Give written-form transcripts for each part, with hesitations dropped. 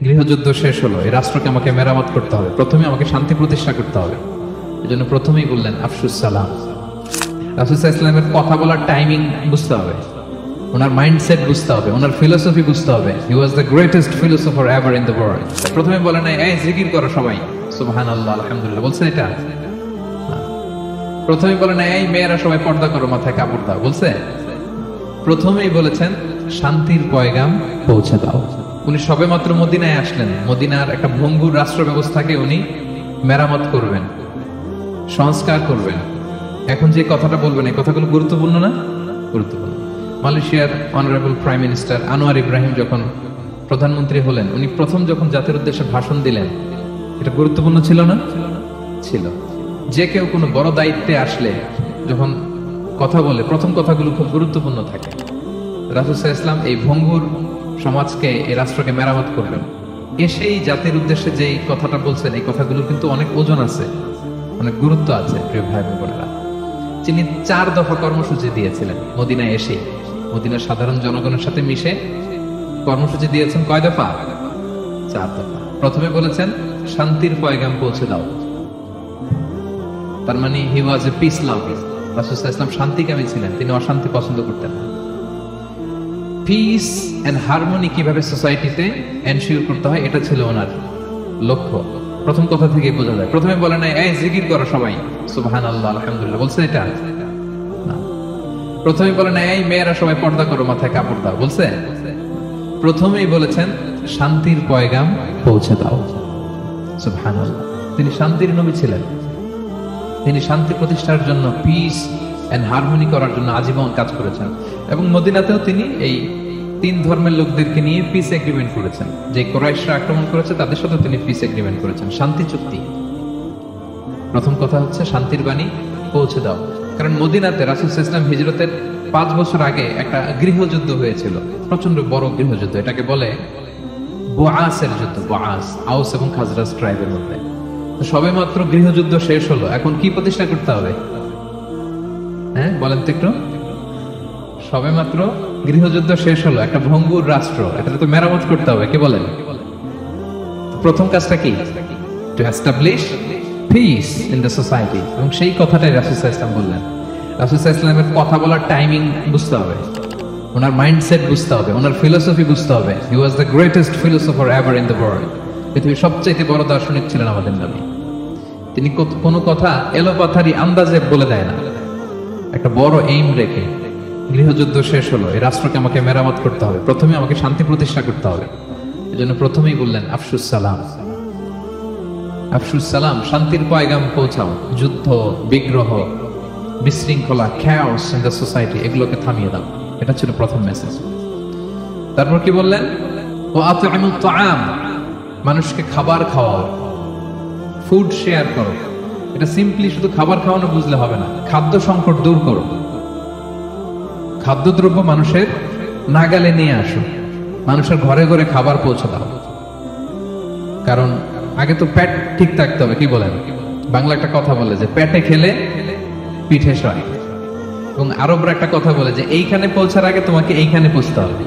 গৃহযুদ্ধ শেষ হলো, এই রাষ্ট্রকে আমাকে মেরামত করতে হবে, প্রথমে আমাকে শান্তি প্রতিষ্ঠা করতে হবে। এই জন্য প্রথমেই বললেন আফসুস সালাম। রাসূল সাল্লাল্লাহু আলাইহি ওয়াসাল্লামের কথা বলার টাইমিং বুঝতে হবে, ওনার মাইন্ডসেট বুঝতে হবে, ওনার ফিলোসফি বুঝতে হবে। He was the greatest philosopher ever in the world. প্রথমে বলেন এই জিকির করো সবাই, সুবহানাল্লাহ আলহামদুলিল্লাহ, বলছেন এটা? প্রথমে বলেন এই মেয়েরা সবাই পর্দা করো, মাথায় কাপড় দাও, বলছে? প্রথমেই বলেছেন শান্তির পয়গাম পৌঁছে দাও। উনি সবেমাত্র মদিনায় আসলেন, মদিনার একটা ভঙ্গুর রাষ্ট্র ব্যবস্থাকে উনি মেরামত করবেন, সংস্কার করবেন। এখন যে কথাটা বলবেন এই কথাগুলো গুরুত্বপূর্ণ না? গুরুত্বপূর্ণ। মালয়েশিয়ার honourable prime minister Anwar Ibrahim যখন প্রধানমন্ত্রী হলেন, উনি প্রথম যখন জাতির উদ্দেশ্যে ভাষণ দিলেন, এটা গুরুত্বপূর্ণ ছিল না? ছিল। যে কেউ কোনো বড় দায়িত্বে আসলে যখন কথা বলে প্রথম কথাগুলো খুব গুরুত্বপূর্ণ থাকে। রাসূল সাল্লাল্লাহু আলাইহি ওয়াসাল্লাম এই ভঙ্গুর সমাজকে, এই রাষ্ট্রকে মেরামত করবেন। এসেই জাতির উদ্দেশ্যে যে কথাটা বলছেন, এই কথাগুলো কিন্তু অনেক ওজন আছে, অনেক গুরুত্ব আছে। প্রিয় ভাই বোনেরা, তিনি 4 দফা কর্মসূচি দিয়েছিলেন মদিনায় এসেই। মদিনার সাধারণ জনগণের সাথে মিশে কর্মসূচি দিয়েছেন কয় দফা? 4 দফা। প্রথমে বলেছেন শান্তির পয়গাম পৌঁছে দাও। তার মানে হি ওয়াজ এ পিস লাভার। রাসূল সাল্লাল্লাহু আলাইহি ওয়াসাল্লাম শান্তিকামী ছিলেন, তিনি অশান্তি পছন্দ করতেন না। পিস এন্ড হারমোনি কিভাবে সোসাইটিতে এনশিওর করতে হয়, এটা ছিল ওনার লক্ষ্য। প্রথম কথা থেকে বোঝা যায়। প্রথমে বলে নাই এই জিকির করো সবাই, সুবহানাল্লাহ আলহামদুলিল্লাহ, বলছে এটা? না। প্রথমে বলে নাই এই মেয়েরা সবাই পর্দা করো, মাথায় কাপড় দাও, বলছে? প্রথমেই বলেছেন শান্তির পয়গাম পৌঁছে দাও। সুবহানাল্লাহ। তিনি শান্তির নবী ছিলেন, তিনি শান্তি প্রতিষ্ঠার জন্য, পিস এন্ড হারমোনি করার জন্য আজীবন কাজ করেছেন। এবং মদিনাতেও তিনি এই 3 ধর্মের লোকদেরকে নিয়ে পিস এগ্রিমেন্ট করেছেন। যে কুরাইশরা আক্রমণ করেছে তাদের সাথে তিনি পিস এগ্রিমেন্ট করেছেন, শান্তি চুক্তি। প্রথম কথা হচ্ছে শান্তির বাণী পৌঁছে দাও। কারণ মদিনাতে রাসূল সাল্লাল্লাহু আলাইহি ওয়াসাল্লাম হিজরতের 5 বছর আগে একটা গৃহযুদ্ধ হয়েছিল, প্রচন্ড বড় গৃহযুদ্ধ। এটাকে বলে বুআসের যুদ্ধ। বুআস আউস এবং খাজরাজ ট্রাইবের মধ্যে। সবেমাত্র গৃহযুদ্ধ শেষ হলো, এখন কি প্রতিষ্ঠা করতে হবে? হ্যাঁ বলেন তো একটু। সবেমাত্র গৃহযুদ্ধ শেষ হলো, একটা ভঙ্গুর রাষ্ট্র, এটা তো মেরামত করতে হবে। কি বলেন? প্রথম কাজটা কি? To establish piece in the society. এবং সেই কথাটাই রাসূল সাল্লাল্লাহু আলাইহি ওয়াসাল্লাম বললেন। রাসূল সাল্লাল্লাহু আলাইহি ওয়াসাল্লামের কথা বলার টাইমিং বুঝতে হবে, ওনার মাইন্ডসেট বুঝতে হবে, ওনার ফিলোসফি বুঝতে হবে। He was the greatest philosopher ever in the world. পৃথিবীর সবচেয়ে বড় দার্শনিক ছিলেন আমাদের নবী। তিনি কোনো কথা এলোপাথারি আন্দাজে বলে দেয় না, একটা বড় এইম রেখে। গৃহযুদ্ধ শেষ হলো, এই রাষ্ট্রকে আমাকে মেরামত করতে হবে, প্রথমে আমাকে শান্তি প্রতিষ্ঠা করতে হবে। এজন্য প্রথমেই বললেন আফসুস সালাম। আফসুস সালাম, শান্তির পয়গাম পৌঁছাও। যুদ্ধ, বিগ্রহ, বিশৃঙ্খলা, chaos in the society, এগুলোকে থামিয়ে দাও। এটা ছিল প্রথম মেসেজ। তারপর কি বললেন? ও আত'ইমুত তাআম, মানুষকে খাবার খাওয়াও, ফুড শেয়ার করো। এটা সিম্পলি শুধু খাবার খাওয়ানো বুঝলে হবে না, খাদ্য সংকট দূর করো। খাদ্যদ্রব্য মানুষের নাগালে নিয়ে আসো, মানুষের ঘরে ঘরে খাবার পৌঁছে দাও। কারণ আগে তো পেট ঠিক থাকতে হবে। কি বলেন? বাংলা একটা কথা বলে যে পেটে খেলে পিঠে সয়। এবং আরবরা একটা কথা বলে যে এইখানে পৌঁছার আগে তোমাকে এইখানে পৌঁছতে হবে।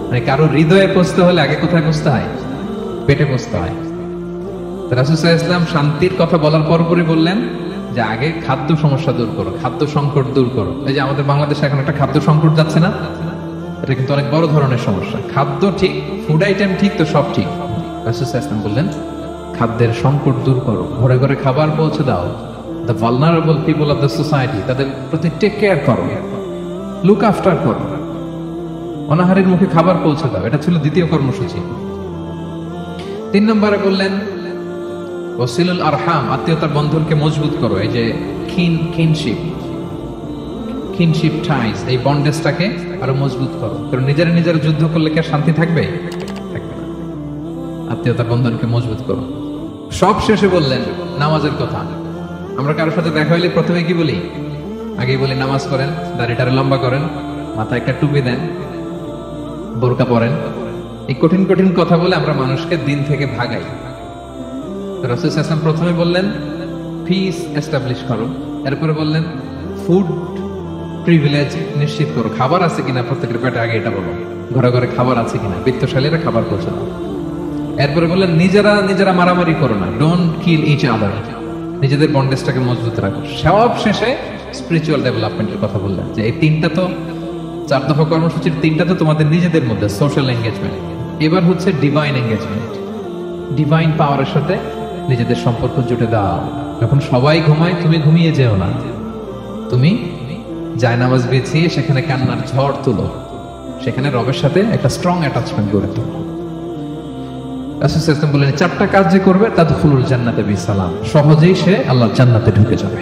মানে কারো হৃদয়ে পৌঁছতে হলে আগে কোথায় পৌঁছতে হয়? পেটে পৌঁছতে হয়। রাসূল সাল্লাল্লাহু আলাইহি ওয়াসাল্লাম শান্তির কথা বলার পরপরই বললেন যে আগে খাদ্য সমস্যা দূর করো, খাদ্য সংকট দূর করো। এই যে আমাদের বাংলাদেশে এখন একটা খাদ্য সংকট যাচ্ছে না, এটা কিন্তু অনেক বড় ধরনের সমস্যা। খাদ্য ঠিক, ফুড আইটেম ঠিক, তো সব ঠিক। রাসূল সাল্লাল্লাহু আলাইহি ওয়াসাল্লাম বললেন খাদ্যের সংকট দূর করো, ঘরে ঘরে খাবার পৌঁছে দাও। The vulnerable people of the society, তাদের প্রতি টেক কেয়ার করো, লুক আফটার করো, অনাহারের মুখে খাবার পৌঁছে দাও। এটা ছিল দ্বিতীয় কর্মসূচি। 3 নম্বরে বললেন ওয়াসিলুল আরহাম, আত্মীয়তার বন্ধনকে মজবুত করো। এই যে কিনশিপ টাইজ, এই বন্ডেজটাকে আরো মজবুত করো। কারণ নিজেরা যুদ্ধ করলে কি আর শান্তি থাকবে? থাকবে না। আত্মীয়তার বন্ধনকে মজবুত করো। সব শেষে বললেন নামাজের কথা। আমরা কারোর সাথে দেখা হইলে প্রথমে কি বলি? আগেই বলি নামাজ করেন, দাড়িটারে লম্বা করেন, মাথায় একটা টুপি দেন, বোরকা পরেন। এই কঠিন কঠিন কথা বলে আমরা মানুষকে দিন থেকে ভাগাই। রাসূল সাল্লাল্লাহু আলাইহি ওয়াসাল্লাম প্রথমে বললেন পিস এস্টাবলিশ করো, এরপরে বললেন ফুড প্রিভিলেজ নিশ্চিত করো। খাবার আছে কিনা প্রত্যেকের পেটে, আগে এটা বলো। ঘরে ঘরে খাবার আছে কিনা, বিত্তশালীরা খাবার পৌঁছে দাও। এরপরে বললেন নিজেরা নিজেরা মারামারি করো না, ডোন্ট কিল ইচ আদার, নিজেদের বন্ডেজটাকে মজবুত রাখো। সব শেষে স্পিরিচুয়াল ডেভেলপমেন্টের কথা বললেন, যে এই তিনটা তো 4 দফা কর্মসূচির 3টা তো তোমাদের নিজেদের মধ্যে সোশ্যাল এঙ্গেজমেন্ট, এবার হচ্ছে ডিভাইন এঙ্গেজমেন্ট। ডিভাইন পাওয়ারের সাথে নিজেদের সম্পর্ক জুটে দাও। যখন সবাই ঘুমায় তুমি ঘুমিয়ে যেও না, তুমি জায়নামাজ বিছিয়ে সেখানে কান্নার ঝড় তুলো, সেখানে রবের সাথে একটা স্ট্রং অ্যাটাচমেন্ট গড়ে তোলো। রাসূল সাল্লাল্লাহু আলাইহি ওয়াসাল্লাম বলেন 4টা কাজ যে করবে তাদখুলুল জান্নাতে বিসালাম, সহজেই সে আল্লাহর জান্নাতে ঢুকে যাবে।